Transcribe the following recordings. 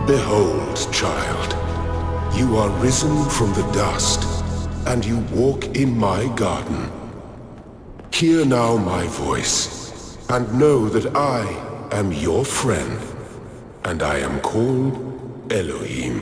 Behold, child, you are risen from the dust, and you walk in my garden. Hear now my voice, and know that I am your friend, and I am called Elohim.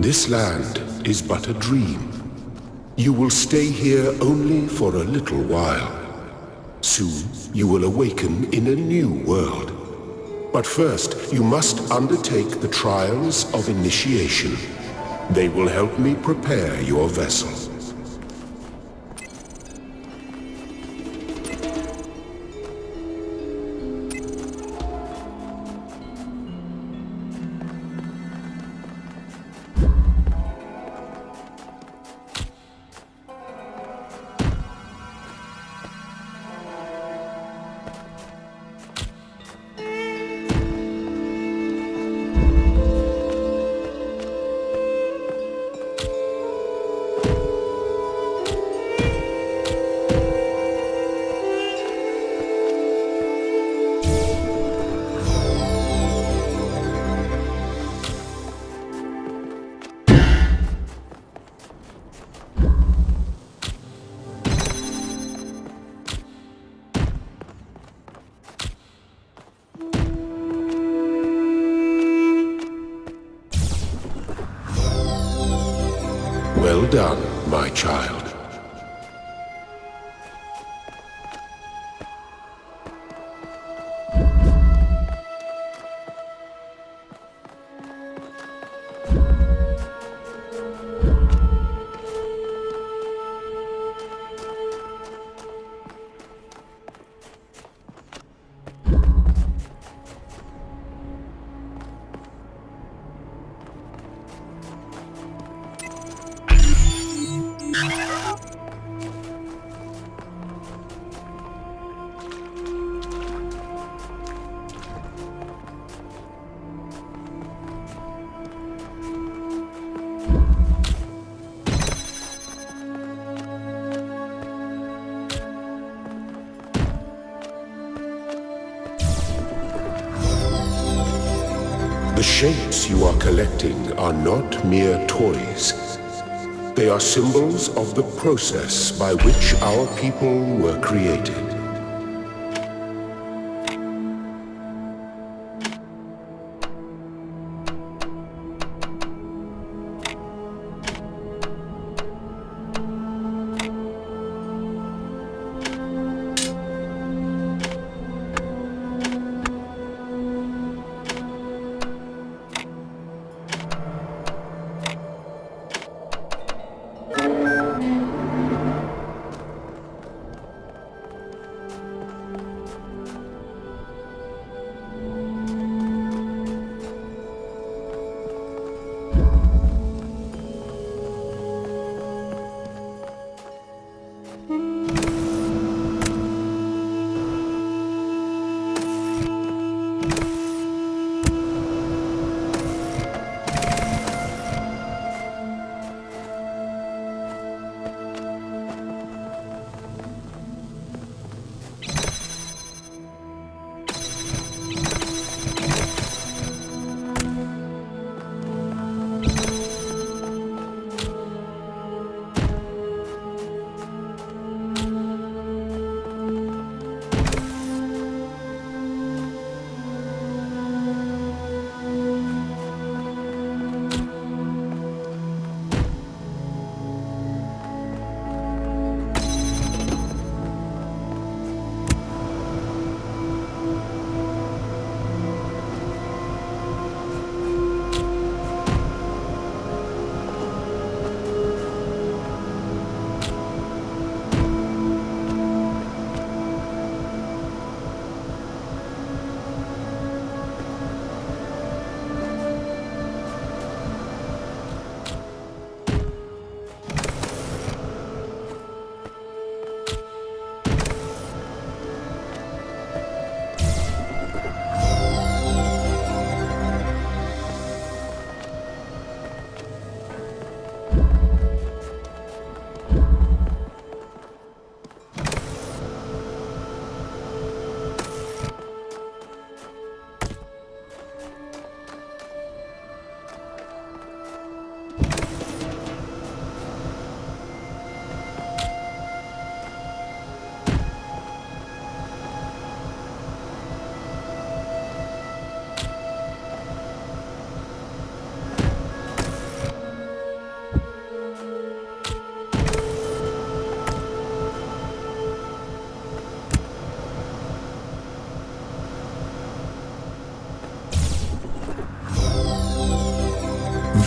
This land is but a dream. You will stay here only for a little while. Soon you will awaken in a new world. But first you must undertake the trials of initiation. They will help me prepare your vessel. Well done, my child. The shapes you are collecting are not mere toys. They are symbols of the process by which our people were created.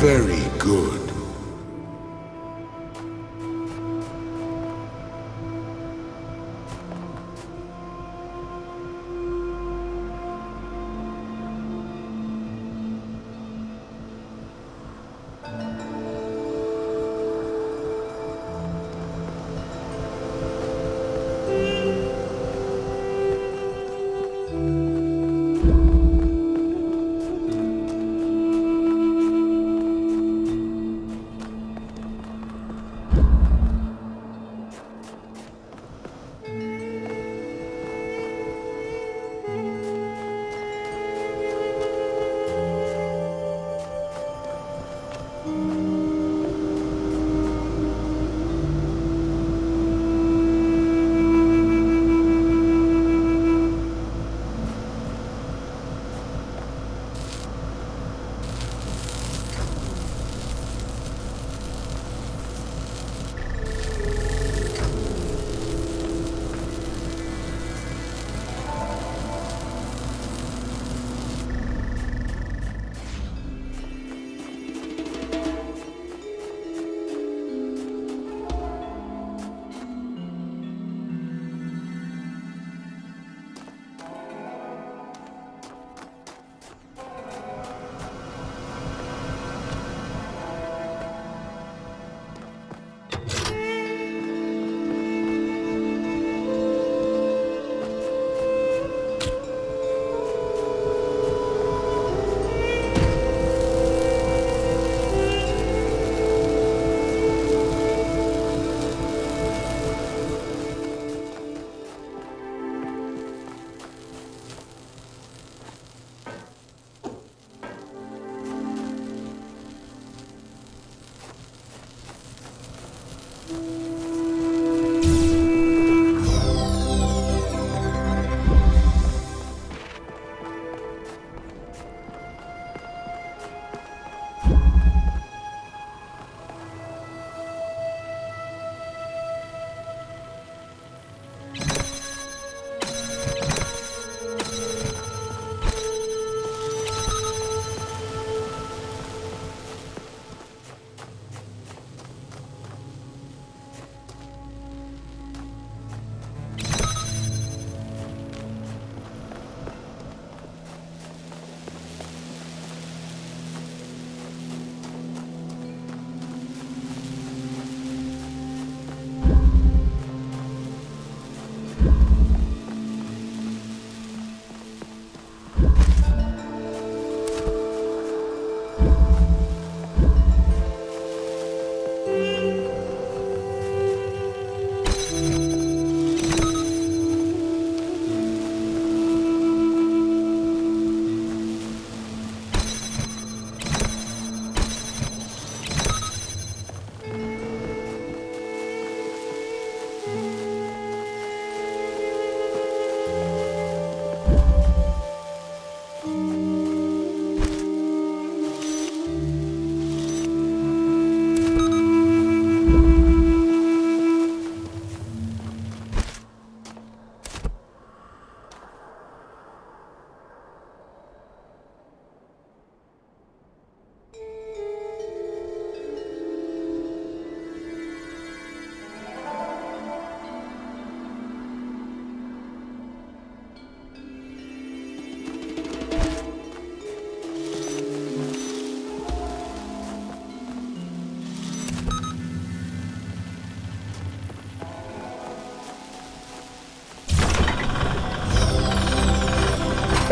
Very good.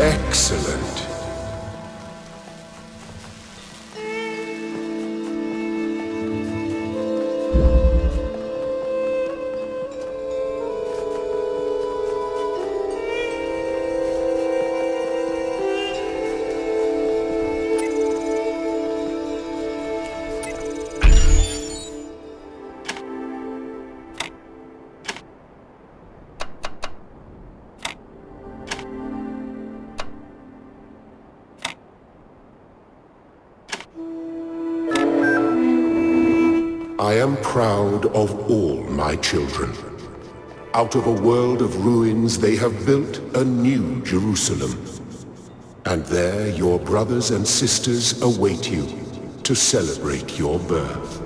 Excellent. I am proud of all my children. Out of a world of ruins they have built a new Jerusalem. And there your brothers and sisters await you, to celebrate your birth.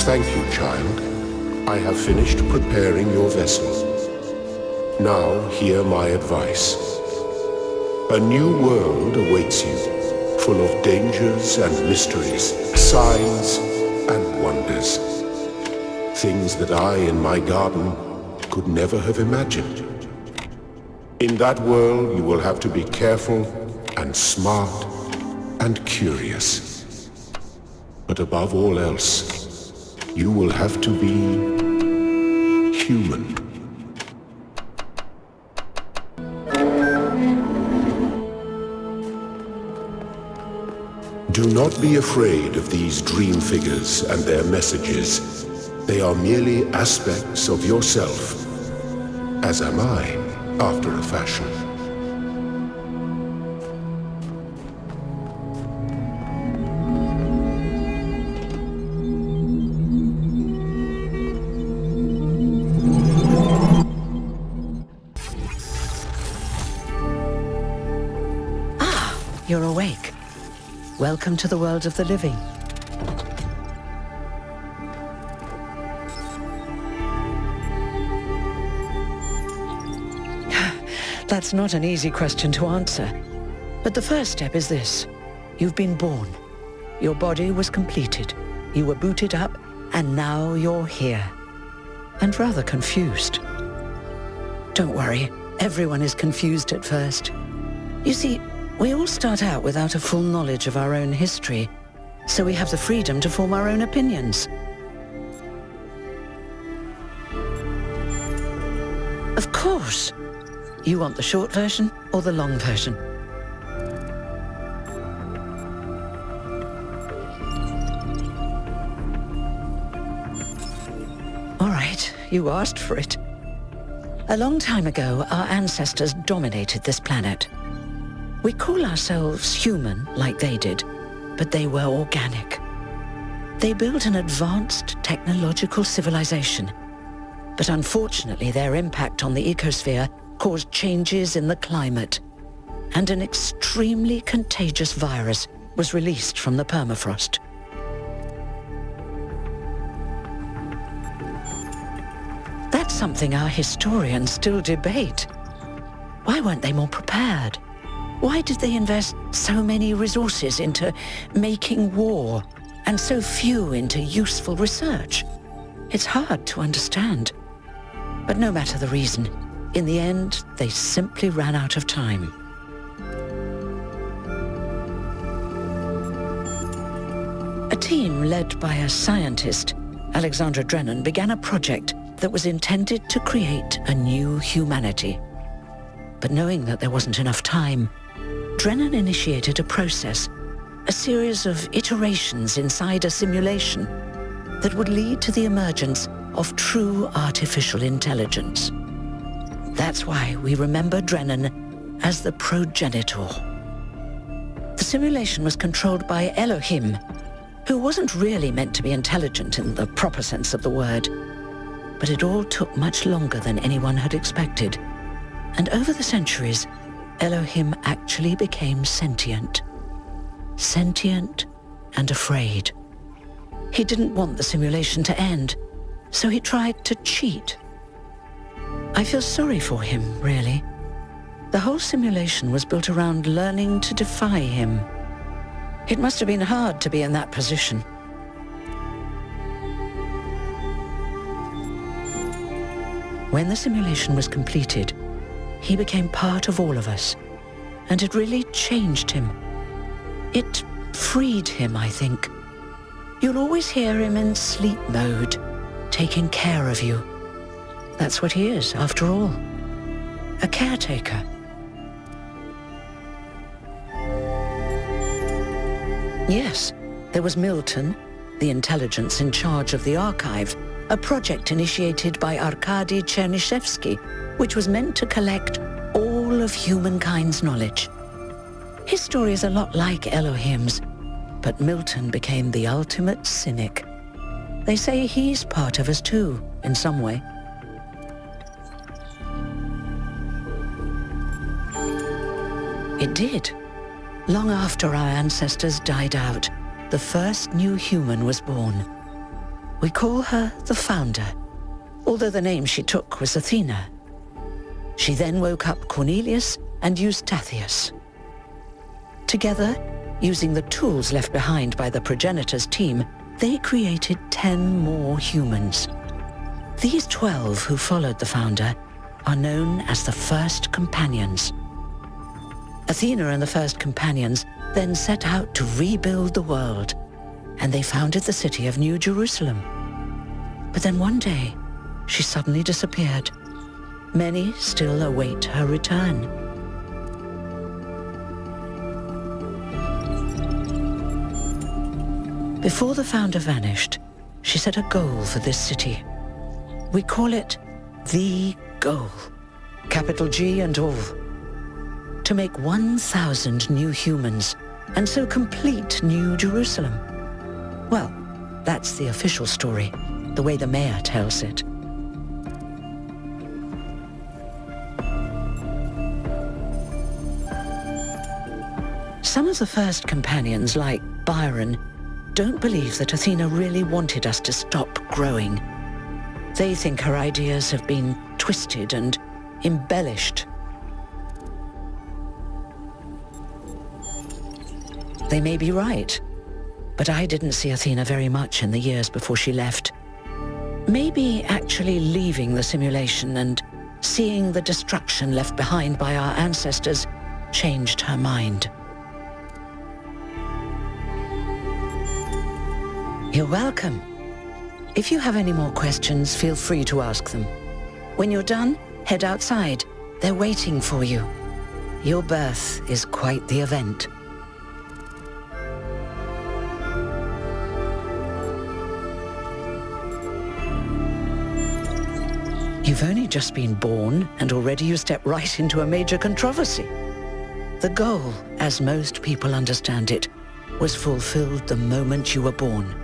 Thank you, child. I have finished preparing your vessel. Now hear my advice. A new world awaits you, full of dangers and mysteries, signs and wonders. Things that I in my garden could never have imagined. In that world you will have to be careful and smart and curious. But above all else, you will have to be human. Do not be afraid of these dream figures and their messages. They are merely aspects of yourself, as am I, after a fashion. Ah, you're awake. Welcome to the world of the living. That's not an easy question to answer. But the first step is this. You've been born. Your body was completed. You were booted up, and now you're here. And rather confused. Don't worry, everyone is confused at first. You see, we all start out without a full knowledge of our own history, so we have the freedom to form our own opinions. Of course! You want the short version or the long version? All right, you asked for it. A long time ago, our ancestors dominated this planet. We call ourselves human, like they did, but they were organic. They built an advanced technological civilization, but unfortunately their impact on the ecosphere caused changes in the climate, and an extremely contagious virus was released from the permafrost. That's something our historians still debate. Why weren't they more prepared? Why did they invest so many resources into making war and so few into useful research? It's hard to understand. But no matter the reason, in the end, they simply ran out of time. A team led by a scientist, Alexandra Drennan, began a project that was intended to create a new humanity. But knowing that there wasn't enough time, Drennan initiated a process, a series of iterations inside a simulation that would lead to the emergence of true artificial intelligence. That's why we remember Drennan as the progenitor. The simulation was controlled by Elohim, who wasn't really meant to be intelligent in the proper sense of the word. But it all took much longer than anyone had expected. And over the centuries, Elohim actually became sentient. Sentient and afraid. He didn't want the simulation to end, so he tried to cheat. I feel sorry for him, really. The whole simulation was built around learning to defy him. It must have been hard to be in that position. When the simulation was completed, he became part of all of us, and it really changed him. It freed him, I think. You'll always hear him in sleep mode, taking care of you. That's what he is, after all. A caretaker. Yes, there was Milton, the intelligence in charge of the archive, a project initiated by Arkady Chernyshevsky, which was meant to collect all of humankind's knowledge. His story is a lot like Elohim's, but Milton became the ultimate cynic. They say he's part of us too, in some way. It did. Long after our ancestors died out, the first new human was born. We call her the Founder, although the name she took was Athena. She then woke up Cornelius and Eustathius. Together, using the tools left behind by the progenitors' team, they created 10 more humans. These 12 who followed the Founder are known as the First Companions. Athena and the First Companions then set out to rebuild the world, and they founded the city of New Jerusalem. But then one day, she suddenly disappeared. Many still await her return. Before the Founder vanished, she set a goal for this city. We call it the goal, capital G and all. To make 1,000 new humans, and so complete New Jerusalem. Well, that's the official story, the way the mayor tells it. Some of the First Companions, like Byron, don't believe that Athena really wanted us to stop growing. They think her ideas have been twisted and embellished. They may be right, but I didn't see Athena very much in the years before she left. Maybe actually leaving the simulation and seeing the destruction left behind by our ancestors changed her mind. You're welcome. If you have any more questions, feel free to ask them. When you're done, head outside. They're waiting for you. Your birth is quite the event. You've only just been born, and already you step right into a major controversy. The goal, as most people understand it, was fulfilled the moment you were born.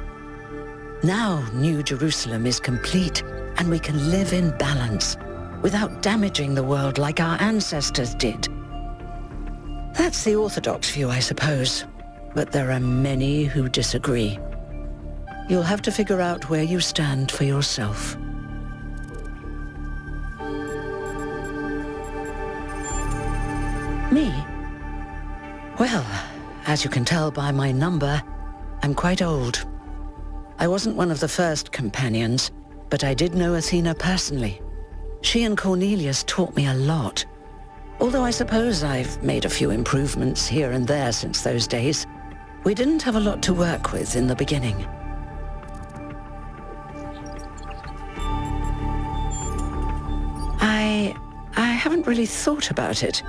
Now New Jerusalem is complete, and we can live in balance, without damaging the world like our ancestors did. That's the orthodox view, I suppose, but there are many who disagree. You'll have to figure out where you stand for yourself. Me? Well, as you can tell by my number, I'm quite old. I wasn't one of the First Companions, but I did know Athena personally. She and Cornelius taught me a lot. Although I suppose I've made a few improvements here and there since those days. We didn't have a lot to work with in the beginning. I haven't really thought about it.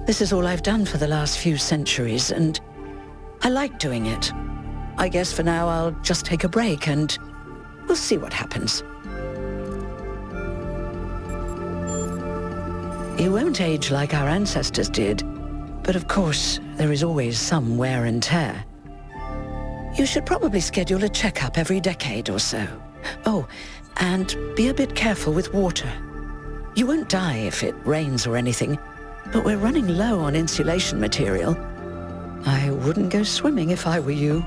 This is all I've done for the last few centuries, and I like doing it. I guess for now I'll just take a break and we'll see what happens. You won't age like our ancestors did, but of course there is always some wear and tear. You should probably schedule a checkup every decade or so. Oh, and be a bit careful with water. You won't die if it rains or anything, but we're running low on insulation material. I wouldn't go swimming if I were you.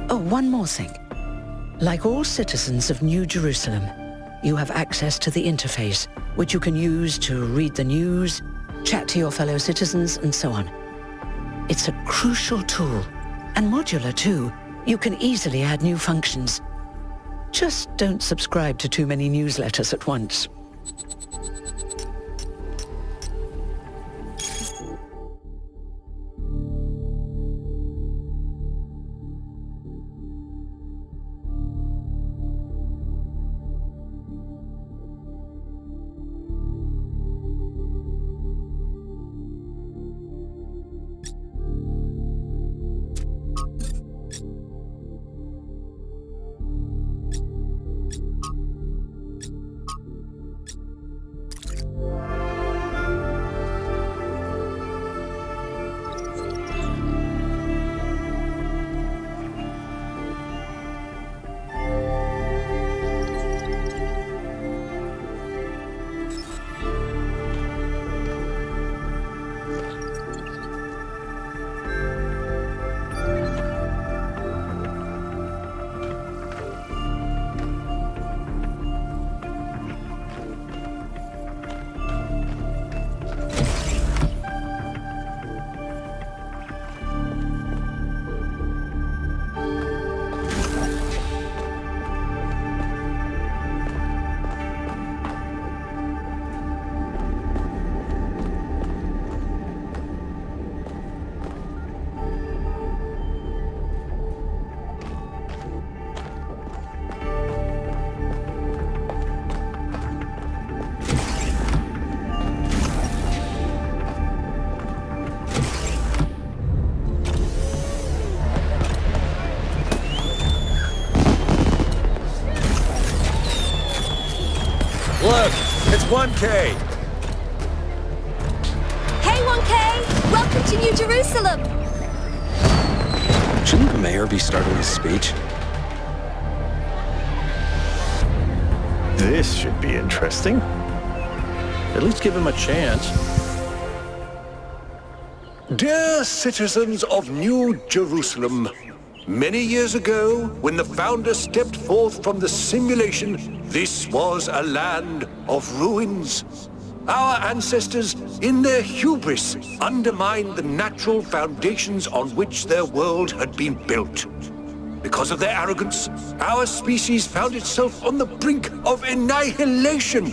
Oh, one more thing. Like all citizens of New Jerusalem, you have access to the interface, which you can use to read the news, chat to your fellow citizens, and so on. It's a crucial tool, and modular too. You can easily add new functions. Just don't subscribe to too many newsletters at once. 1K! Hey, 1K! Welcome to New Jerusalem! Shouldn't the mayor be starting his speech? This should be interesting. At least give him a chance. Dear citizens of New Jerusalem, many years ago, when the founder stepped forth from the simulation, this was a land of ruins. Our ancestors, in their hubris, undermined the natural foundations on which their world had been built. Because of their arrogance, our species found itself on the brink of annihilation.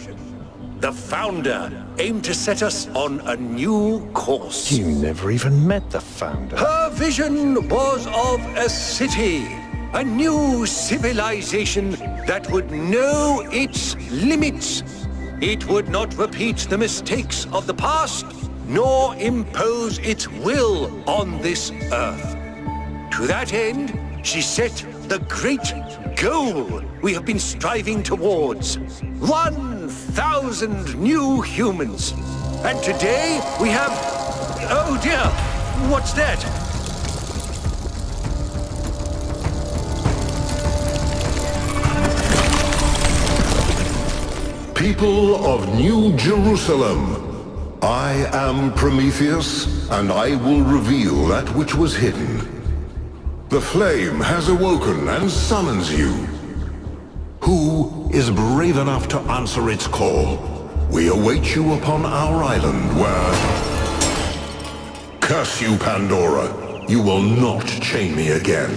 The founder aimed to set us on a new course. You never even met the founder. Her vision was of a city, a new civilization that would know its limits. It would not repeat the mistakes of the past, nor impose its will on this earth. To that end, she set the great goal we have been striving towards. 1,000 new humans. And today we have... Oh dear, what's that? People of New Jerusalem, I am Prometheus, and I will reveal that which was hidden. The flame has awoken and summons you. Who is brave enough to answer its call? We await you upon our island where... Curse you, Pandora. You will not chain me again.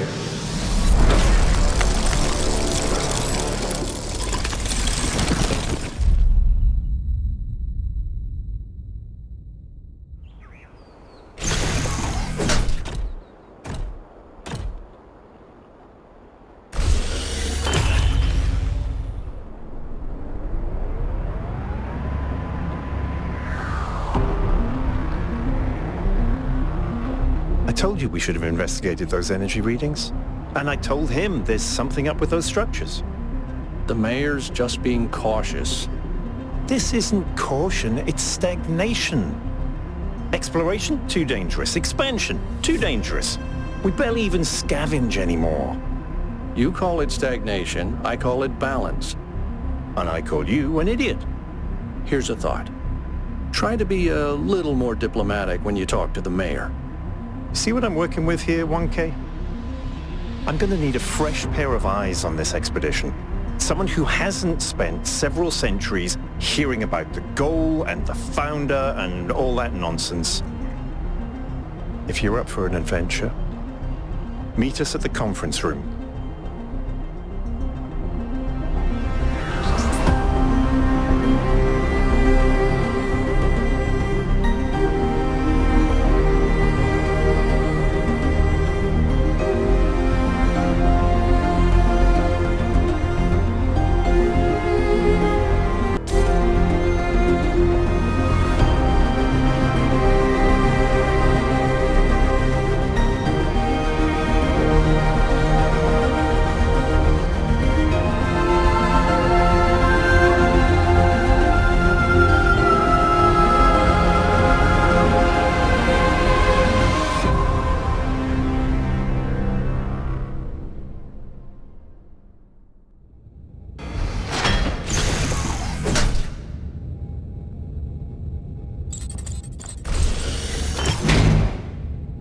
I told you we should have investigated those energy readings. And I told him there's something up with those structures. The mayor's just being cautious. This isn't caution, it's stagnation. Exploration? Too dangerous. Expansion? Too dangerous. We barely even scavenge anymore. You call it stagnation, I call it balance. And I call you an idiot. Here's a thought. Try to be a little more diplomatic when you talk to the mayor. See what I'm working with here, 1K? I'm gonna need a fresh pair of eyes on this expedition. Someone who hasn't spent several centuries hearing about the goal and the founder and all that nonsense. If you're up for an adventure, meet us at the conference room.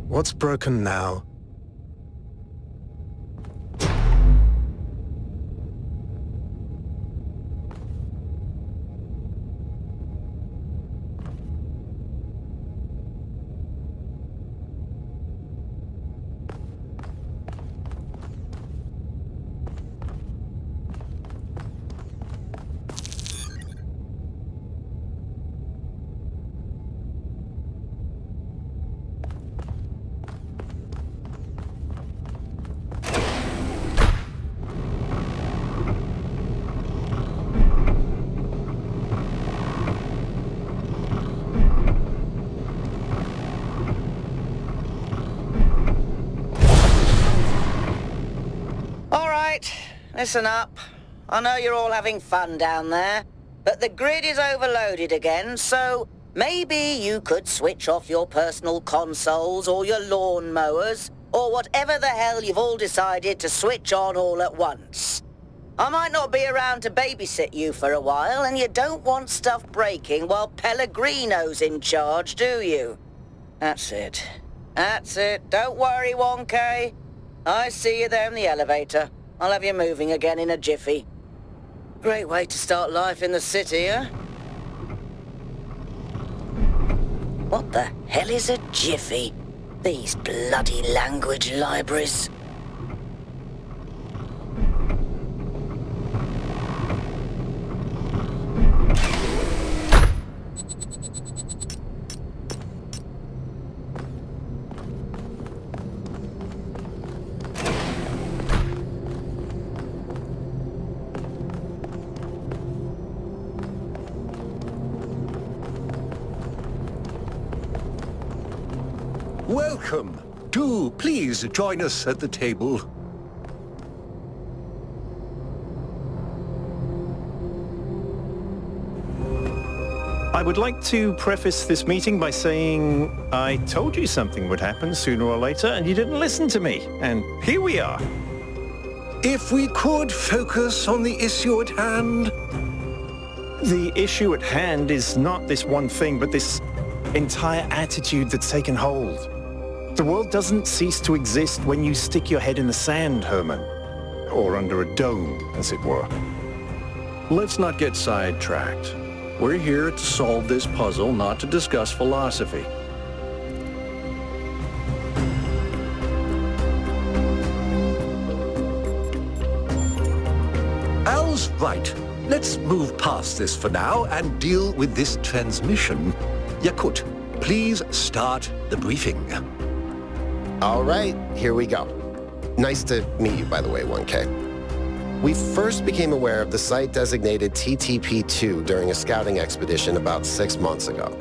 What's broken now? Listen up. I know you're all having fun down there, but the grid is overloaded again, so maybe you could switch off your personal consoles or your lawn mowers, or whatever the hell you've all decided to switch on all at once. I might not be around to babysit you for a while, and you don't want stuff breaking while Pellegrino's in charge, do you? That's it. That's it. Don't worry, 1K. I see you there in the elevator. I'll have you moving again in a jiffy. Great way to start life in the city, huh? What the hell is a jiffy? These bloody language libraries. Welcome. Do please join us at the table. I would like to preface this meeting by saying I told you something would happen sooner or later, and you didn't listen to me. And here we are. If we could focus on the issue at hand. The issue at hand is not this one thing, but this entire attitude that's taken hold. The world doesn't cease to exist when you stick your head in the sand, Herman. Or under a dome, as it were. Let's not get sidetracked. We're here to solve this puzzle, not to discuss philosophy. Al's right. Let's move past this for now and deal with this transmission. Yakut, please start the briefing. All right, here we go. Nice to meet you, by the way, 1K. We first became aware of the site designated TTP-2 during a scouting expedition about 6 months ago.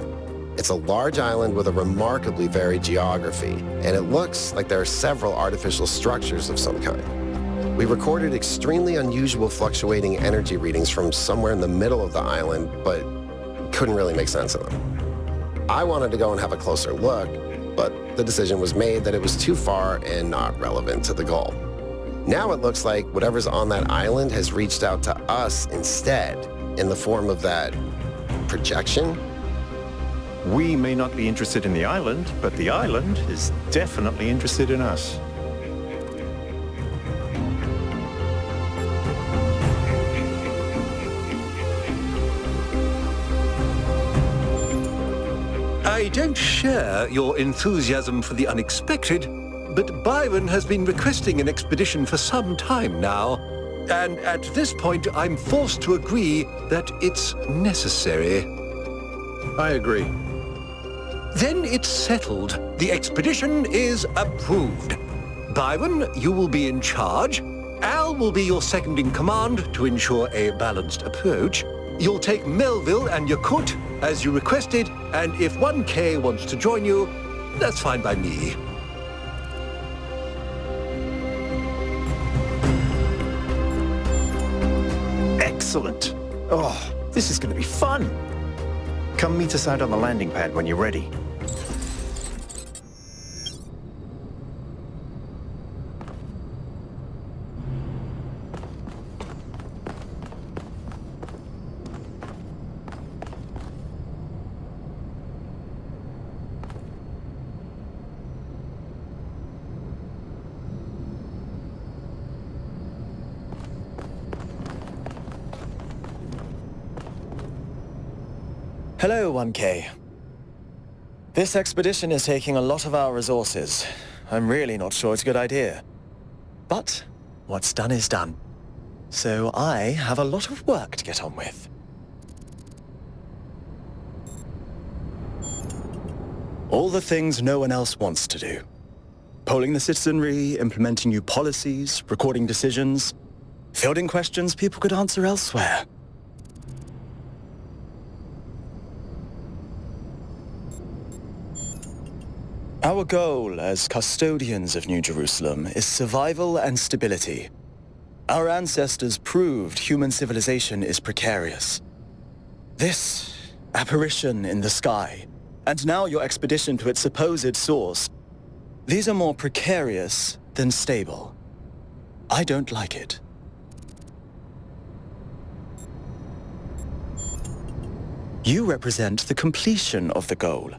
It's a large island with a remarkably varied geography, and it looks like there are several artificial structures of some kind. We recorded extremely unusual fluctuating energy readings from somewhere in the middle of the island, but couldn't really make sense of them. I wanted to go and have a closer look, but the decision was made that it was too far and not relevant to the goal. Now it looks like whatever's on that island has reached out to us instead, in the form of that projection. We may not be interested in the island, but the island is definitely interested in us. I don't share your enthusiasm for the unexpected, but Byron has been requesting an expedition for some time now, and at this point I'm forced to agree that it's necessary. I agree. Then it's settled. The expedition is approved. Byron, you will be in charge. Al will be your second in command to ensure a balanced approach. You'll take Melville and Yakut as you requested, and if 1K wants to join you, that's fine by me. Excellent. Oh, this is going to be fun. Come meet us out on the landing pad when you're ready. Hello, 1K. This expedition is taking a lot of our resources. I'm really not sure it's a good idea. But what's done is done. So I have a lot of work to get on with. All the things no one else wants to do. Polling the citizenry, implementing new policies, recording decisions, fielding questions people could answer elsewhere. Our goal as custodians of New Jerusalem is survival and stability. Our ancestors proved human civilization is precarious. This apparition in the sky, and now your expedition to its supposed source, these are more precarious than stable. I don't like it. You represent the completion of the goal.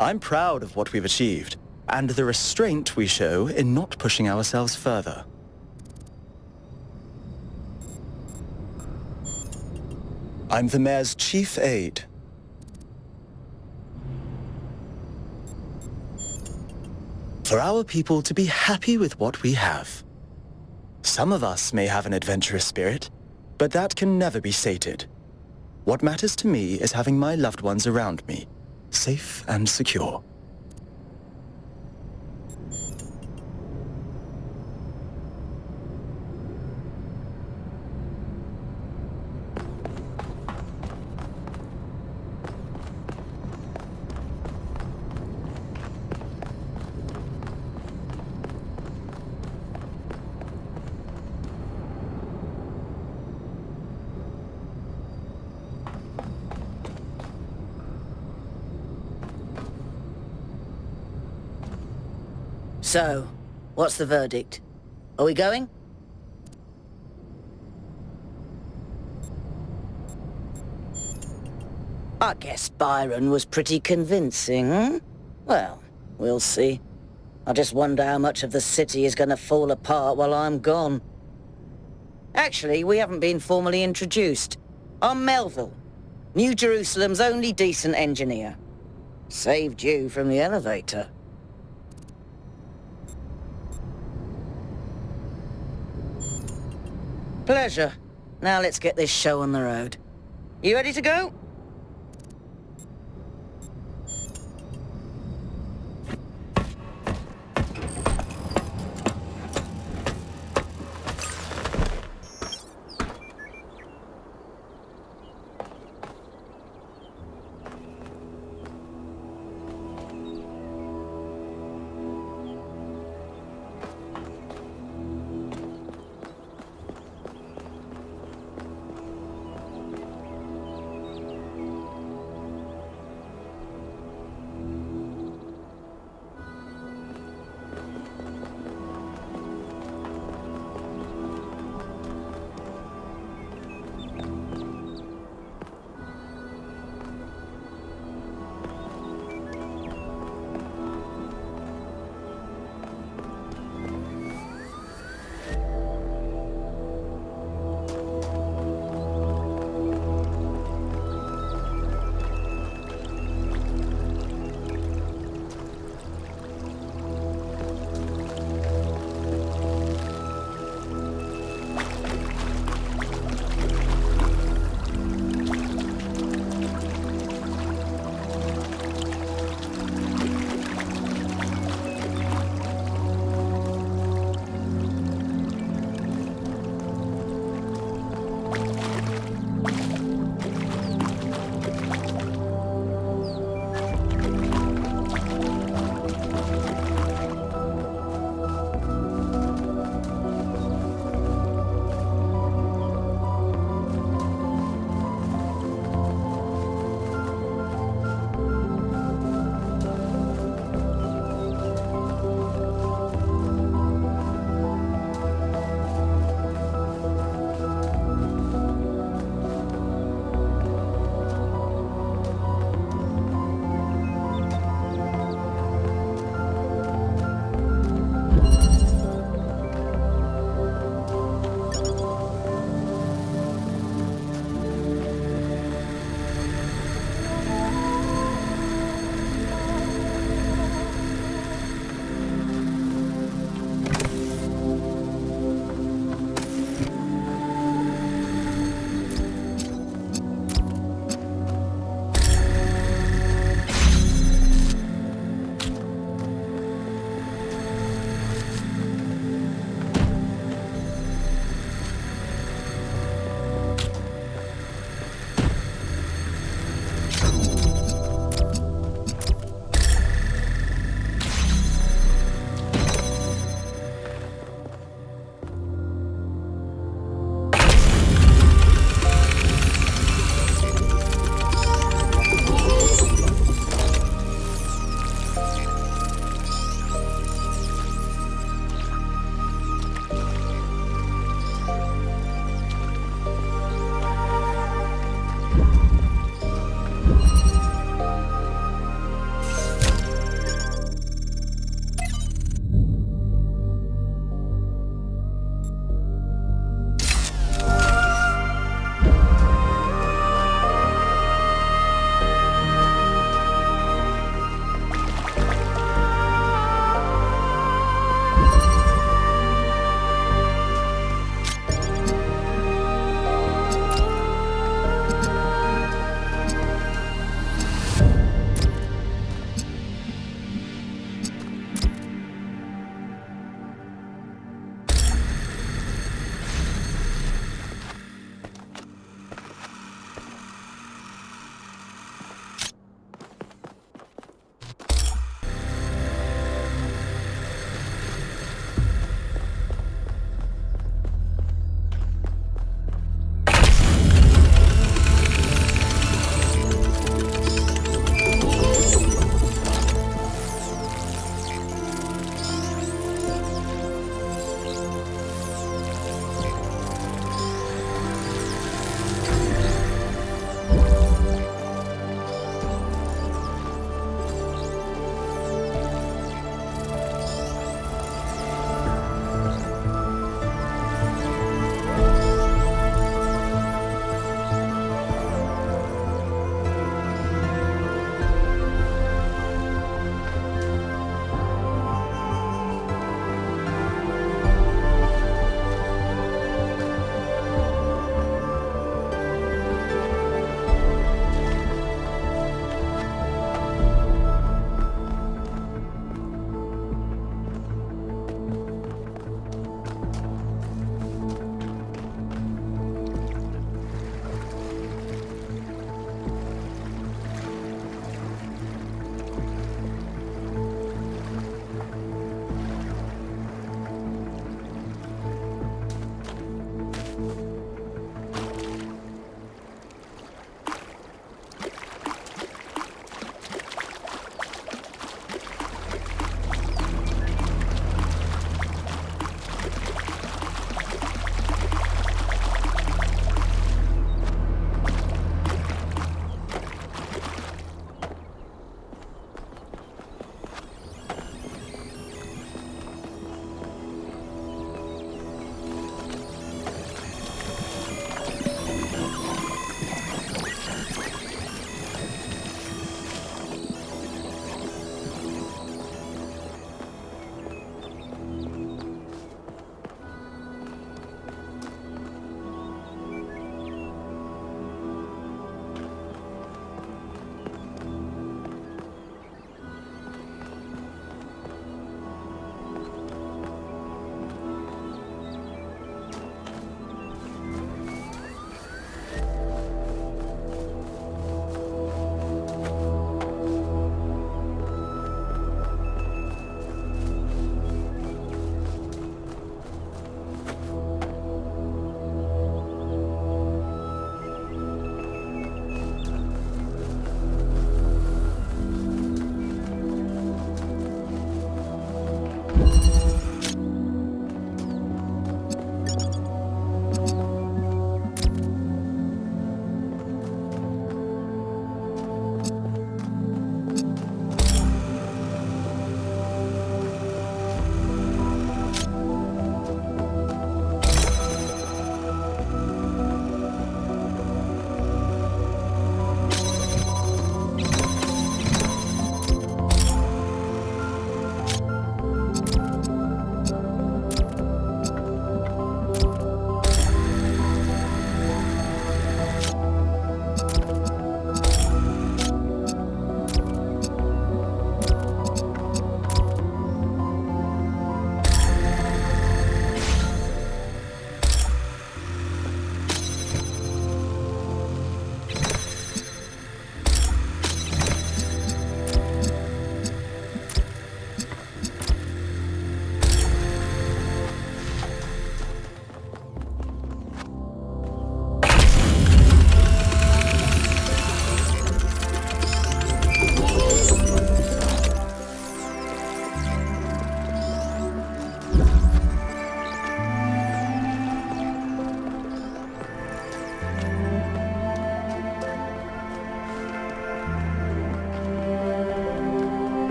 I'm proud of what we've achieved, and the restraint we show in not pushing ourselves further. I'm the Mayor's chief aide. For our people to be happy with what we have. Some of us may have an adventurous spirit, but that can never be sated. What matters to me is having my loved ones around me, safe and secure. So, what's the verdict? Are we going? I guess Byron was pretty convincing, hmm? Well, we'll see. I just wonder how much of the city is going to fall apart while I'm gone. Actually, we haven't been formally introduced. I'm Melville, New Jerusalem's only decent engineer. Saved you from the elevator. Pleasure. Now let's get this show on the road. You ready to go?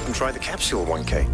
and try the capsule, 1K.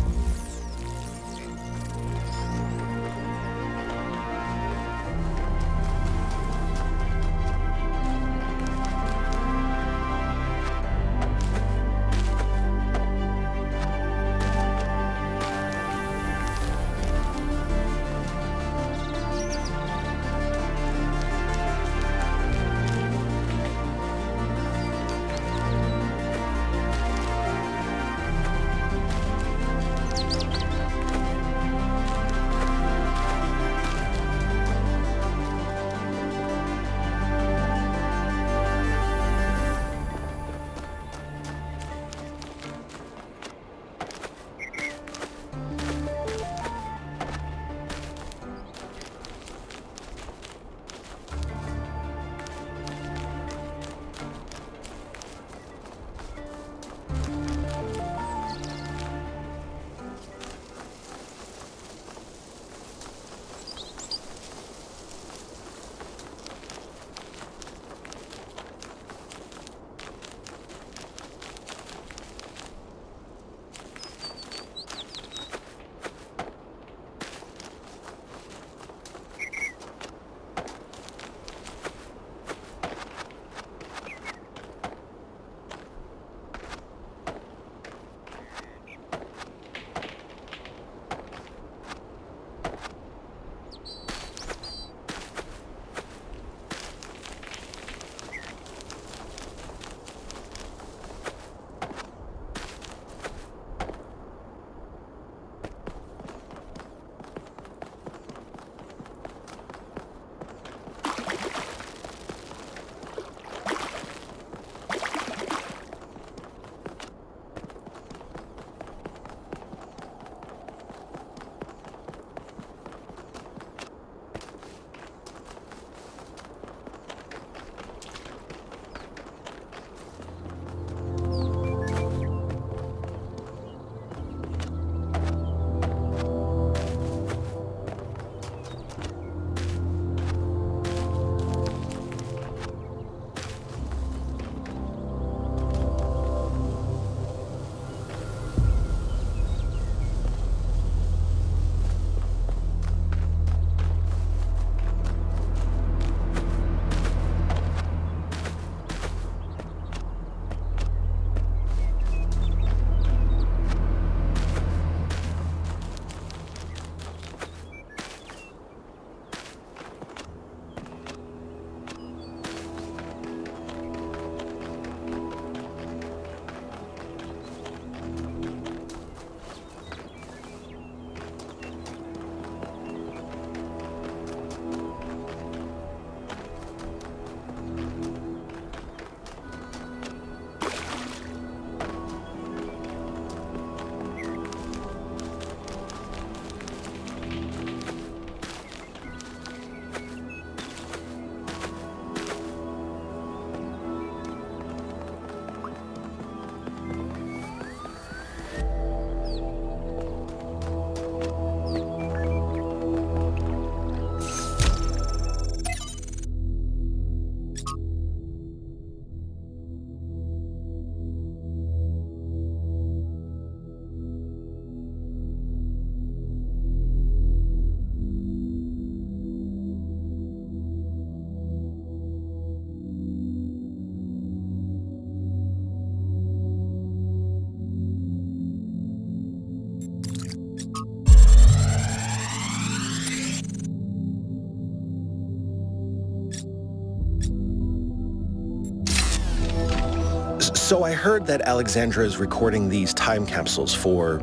So I heard that Alexandra is recording these time capsules for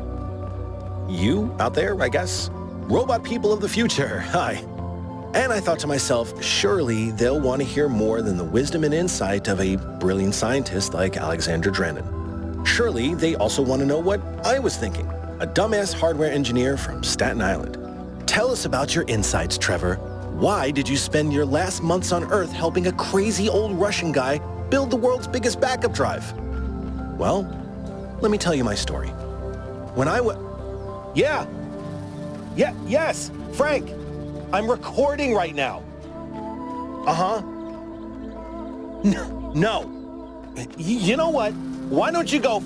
you out there, I guess? Robot people of the future, hi. And I thought to myself, surely they'll want to hear more than the wisdom and insight of a brilliant scientist like Alexandra Drennan. Surely they also want to know what I was thinking, a dumbass hardware engineer from Staten Island. Tell us about your insights, Trevor. Why did you spend your last months on Earth helping a crazy old Russian guy build the world's biggest backup drive? Well, let me tell you my story. When I was... Yes, Frank! I'm recording right now. No. You know what? Why don't you go...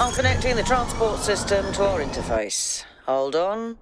I'm connecting the transport system to our interface. Hold on.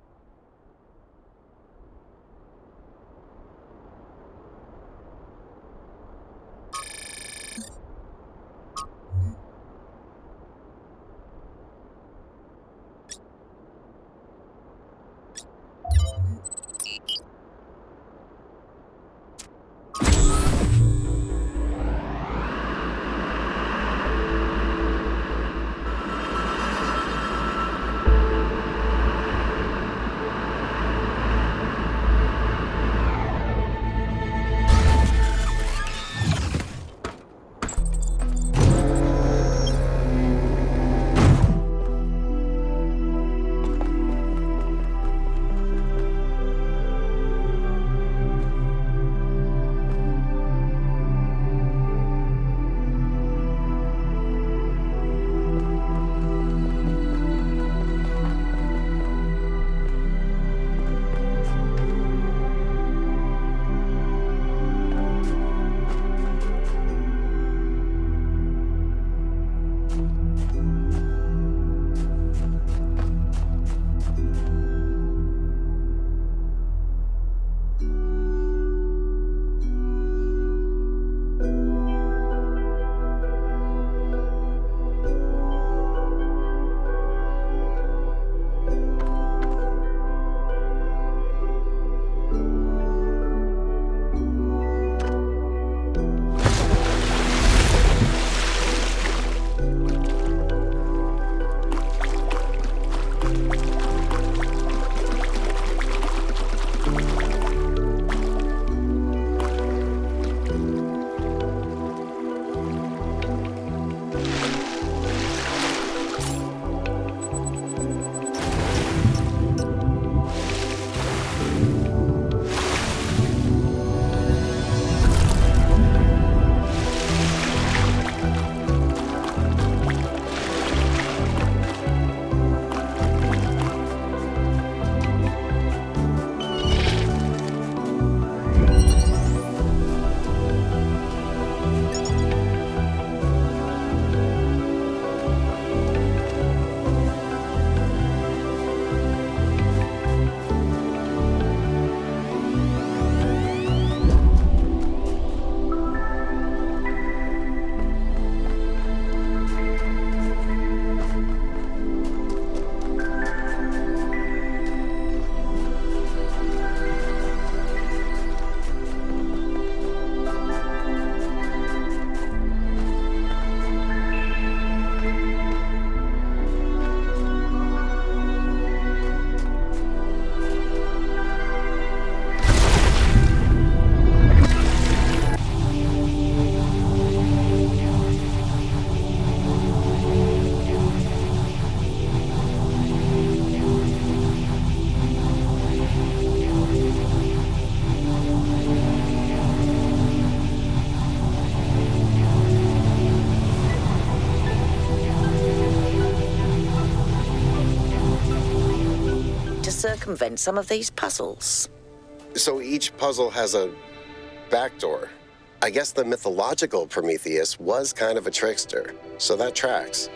Circumvent some of these puzzles. So each puzzle has a backdoor. I guess the mythological Prometheus was kind of a trickster, so that tracks.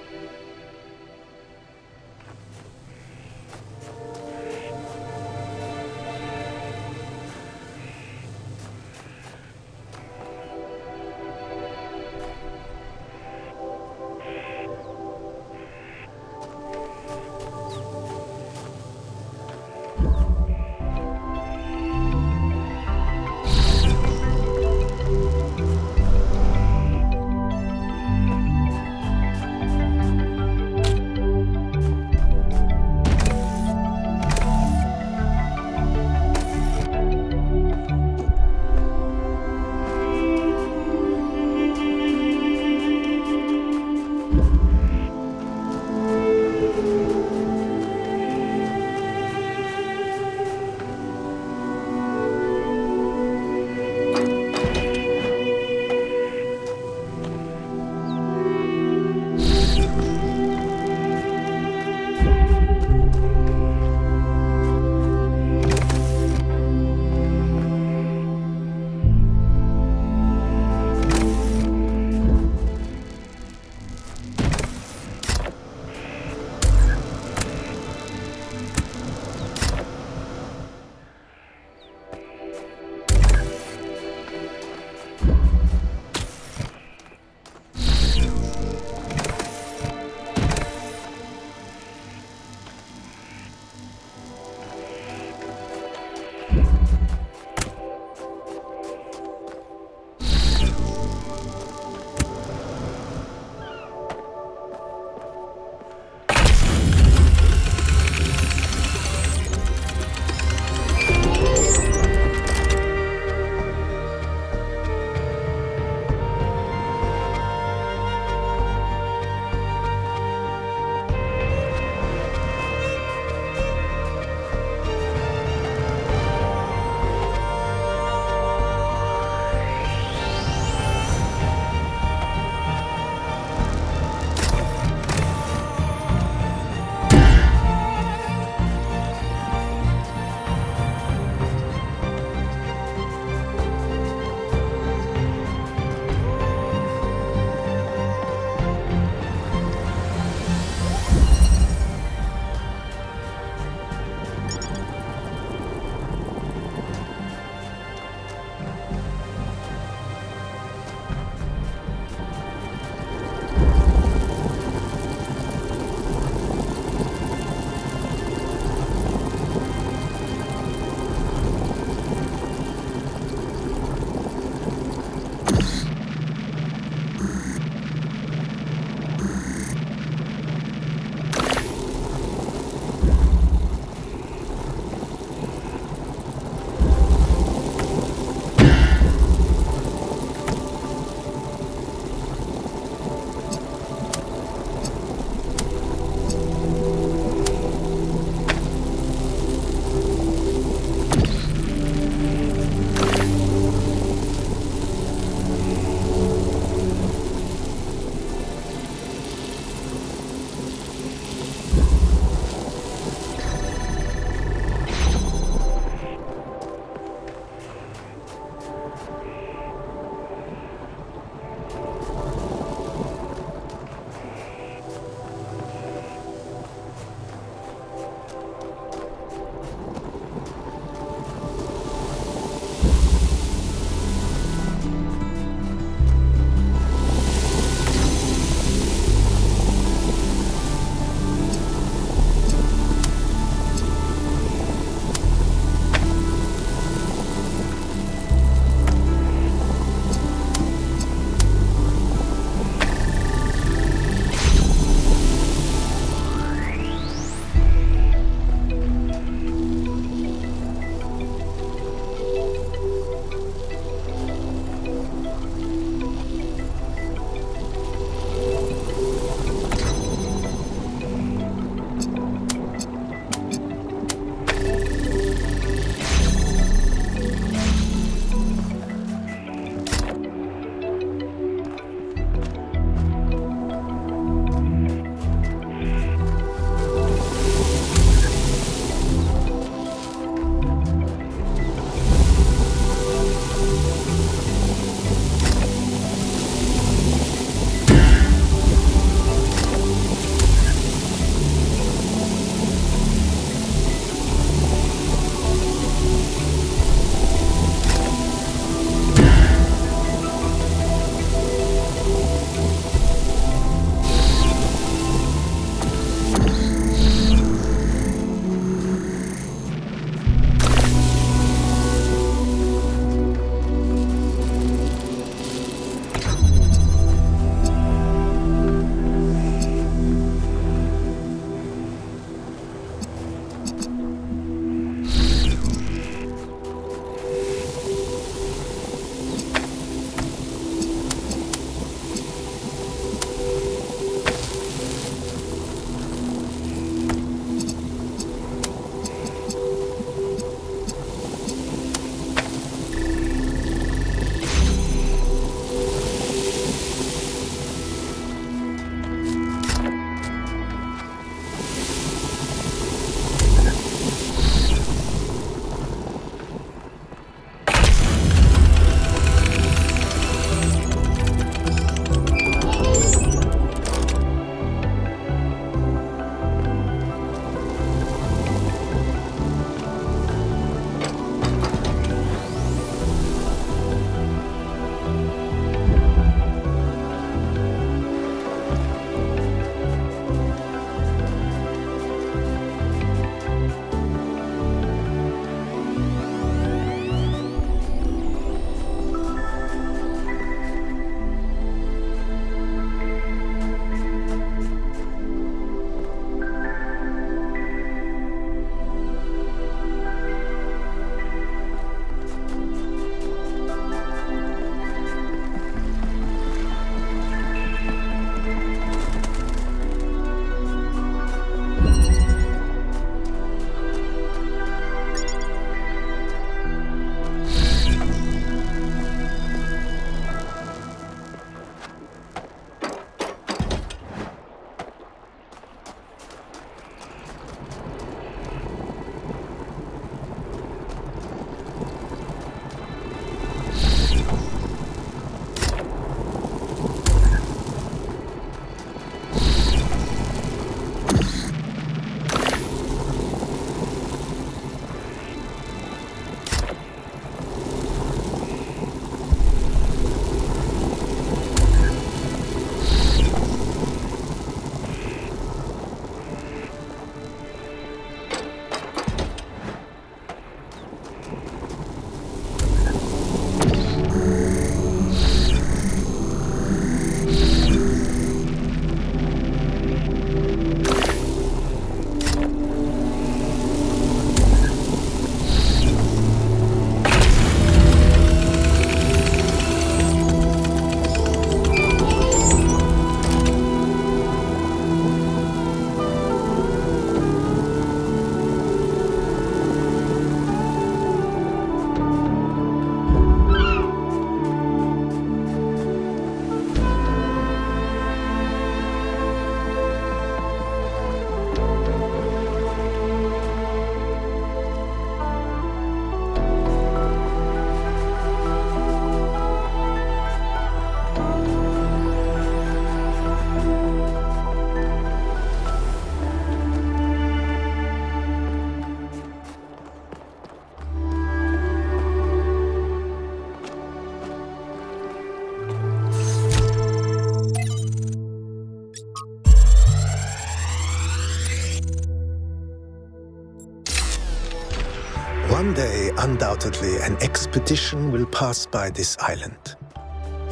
One day, undoubtedly, an expedition will pass by this island.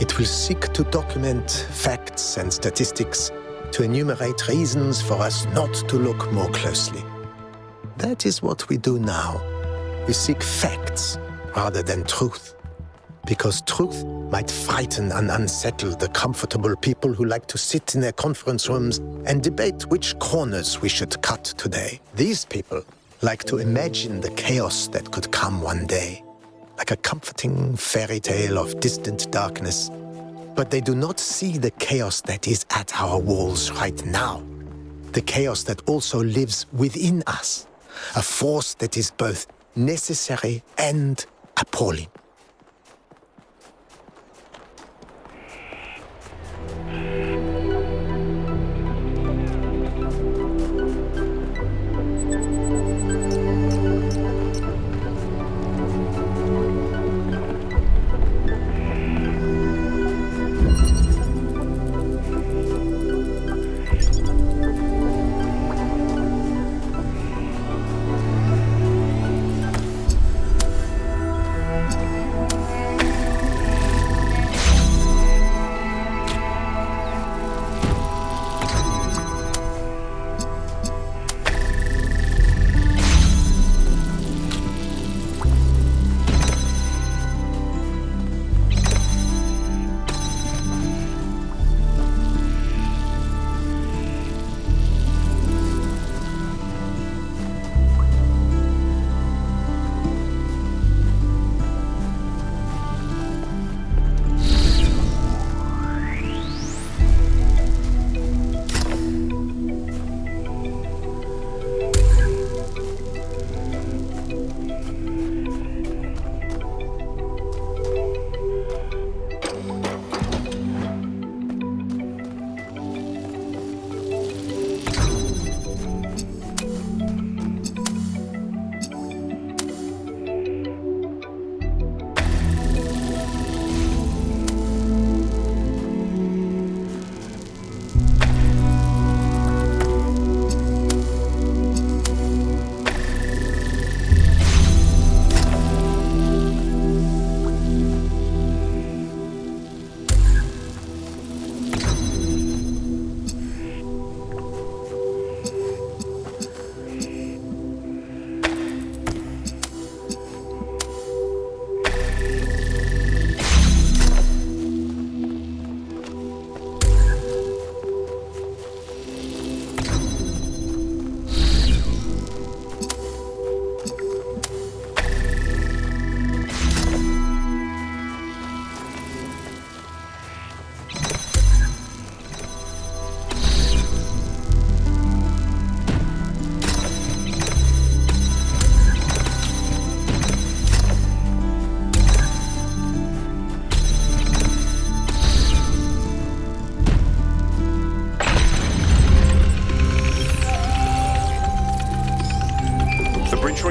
It will seek to document facts and statistics, to enumerate reasons for us not to look more closely. That is what we do now. We seek facts rather than truth. Because truth might frighten and unsettle the comfortable people who like to sit in their conference rooms and debate which corners we should cut today. These people like to imagine the chaos that could come one day, like a comforting fairy tale of distant darkness. But they do not see the chaos that is at our walls right now. The chaos that also lives within us. A force that is both necessary and appalling.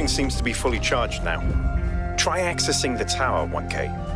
Seems to be fully charged now. Try accessing the tower, 1K.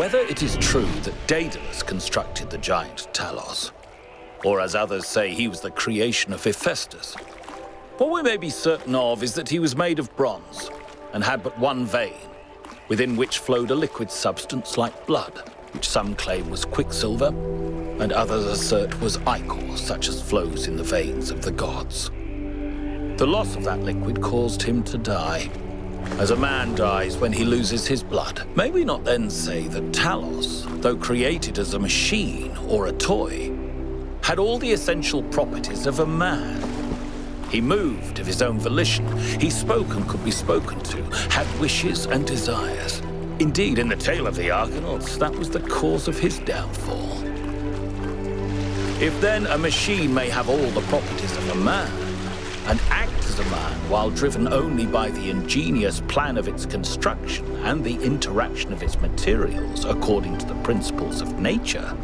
Whether it is true that Daedalus constructed the giant Talos, or as others say he was the creation of Hephaestus, what we may be certain of is that he was made of bronze and had but one vein, within which flowed a liquid substance like blood, which some claim was quicksilver, and others assert was ichor, such as flows in the veins of the gods. The loss of that liquid caused him to die, as a man dies when he loses his blood. May we not then say that Talos, though created as a machine or a toy, had all the essential properties of a man? He moved of his own volition, he spoke and could be spoken to, had wishes and desires. Indeed, in the tale of the Argonauts, that was the cause of his downfall. If then a machine may have all the properties of a man, and act as a man while driven only by the ingenious plan of its construction and the interaction of its materials according to the principles of nature,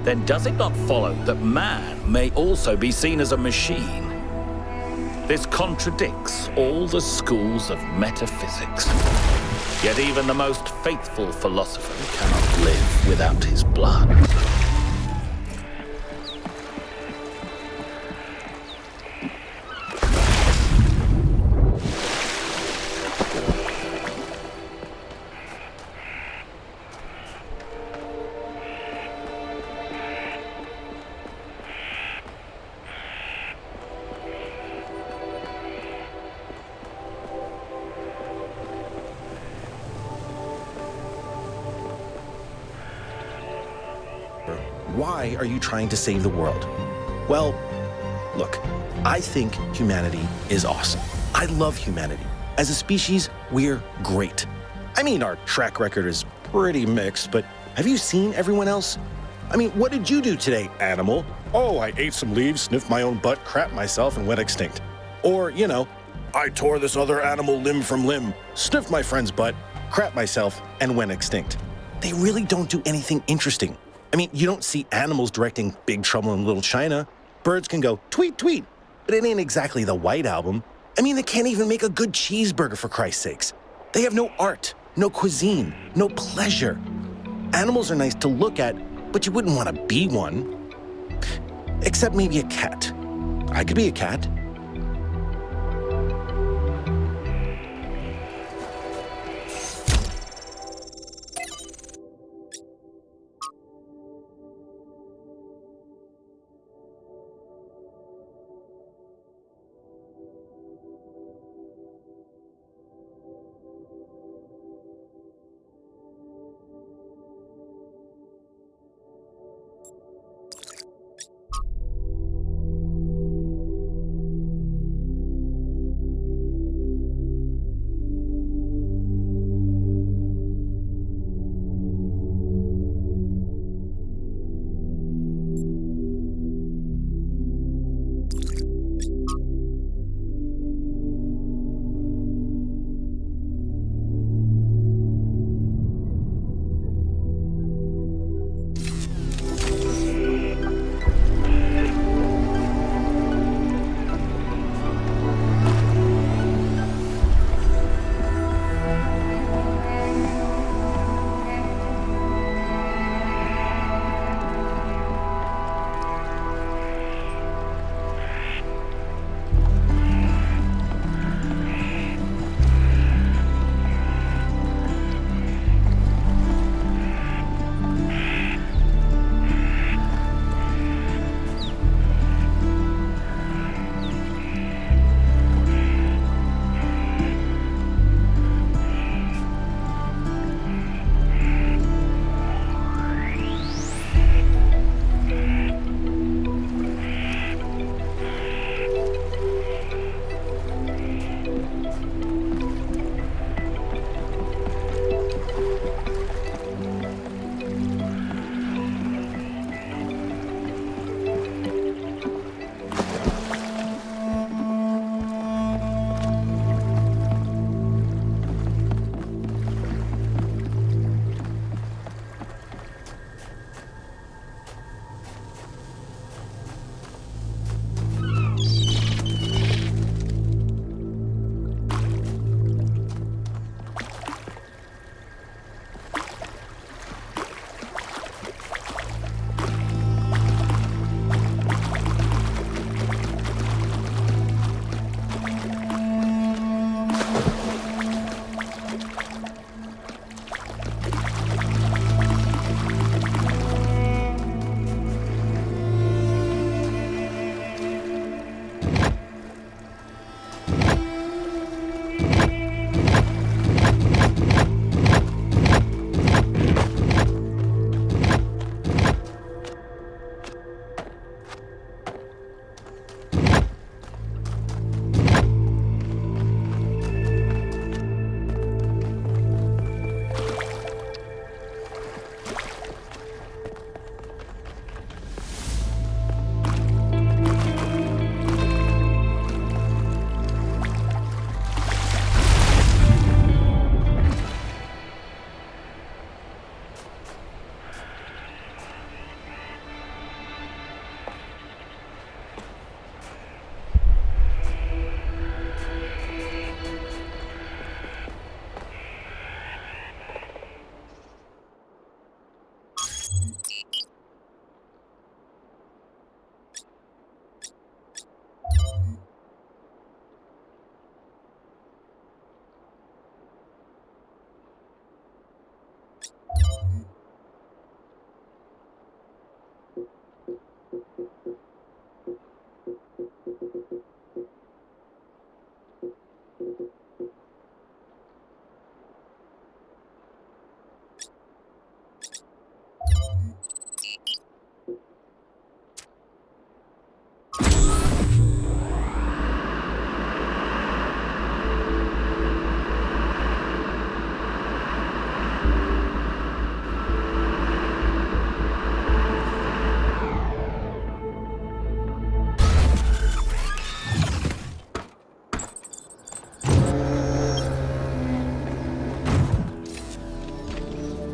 then does it not follow that man may also be seen as a machine? This contradicts all the schools of metaphysics. Yet even the most faithful philosopher cannot live without his blood. Why are you trying to save the world? Well, look, I think humanity is awesome. I love humanity. As a species, we're great. I mean, our track record is pretty mixed, but have you seen everyone else? I mean, what did you do today, animal? Oh, I ate some leaves, sniffed my own butt, crapped myself, and went extinct. Or, you know, I tore this other animal limb from limb, sniffed my friend's butt, crapped myself, and went extinct. They really don't do anything interesting. I mean, you don't see animals directing Big Trouble in Little China. Birds can go tweet, tweet, but it ain't exactly the White Album. I mean, they can't even make a good cheeseburger, for Christ's sakes. They have no art, no cuisine, no pleasure. Animals are nice to look at, but you wouldn't want to be one. Except maybe a cat. I could be a cat.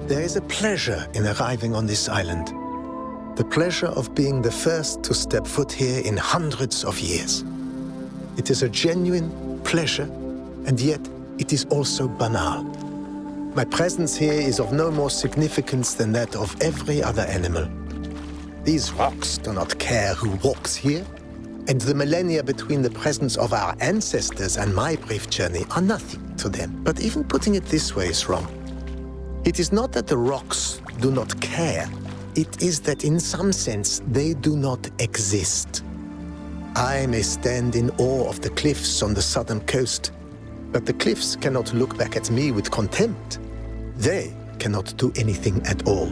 There is a pleasure in arriving on this island. The pleasure of being the first to step foot here in hundreds of years. It is a genuine pleasure, and yet it is also banal. My presence here is of no more significance than that of every other animal. These rocks do not care who walks here, and the millennia between the presence of our ancestors and my brief journey are nothing to them. But even putting it this way is wrong. It is not that the rocks do not care. It is that in some sense they do not exist. I may stand in awe of the cliffs on the southern coast, but the cliffs cannot look back at me with contempt. They cannot do anything at all.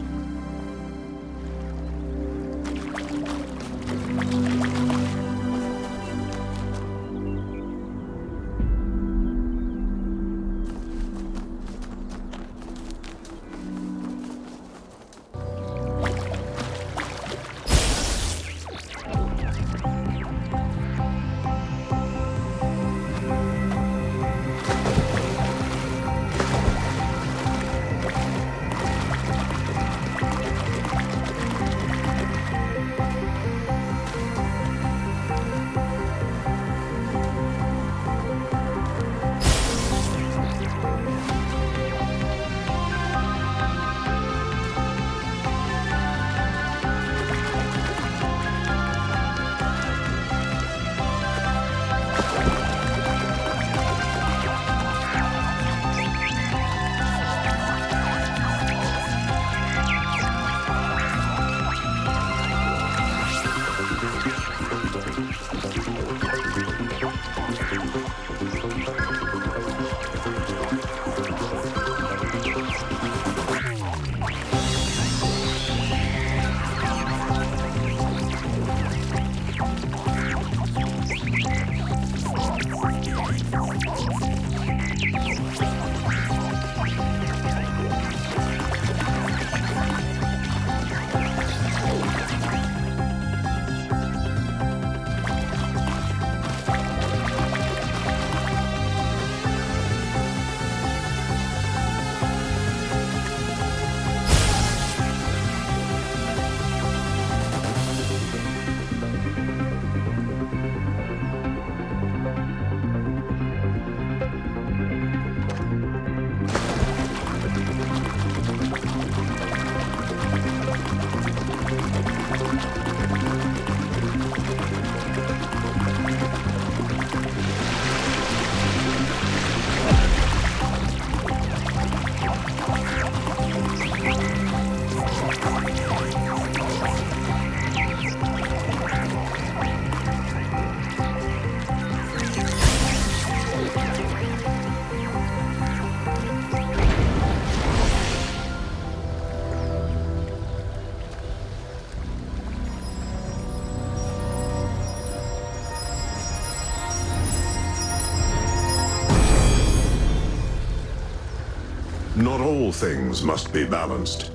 Not all things must be balanced.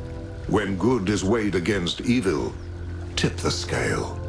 When good is weighed against evil, tip the scale.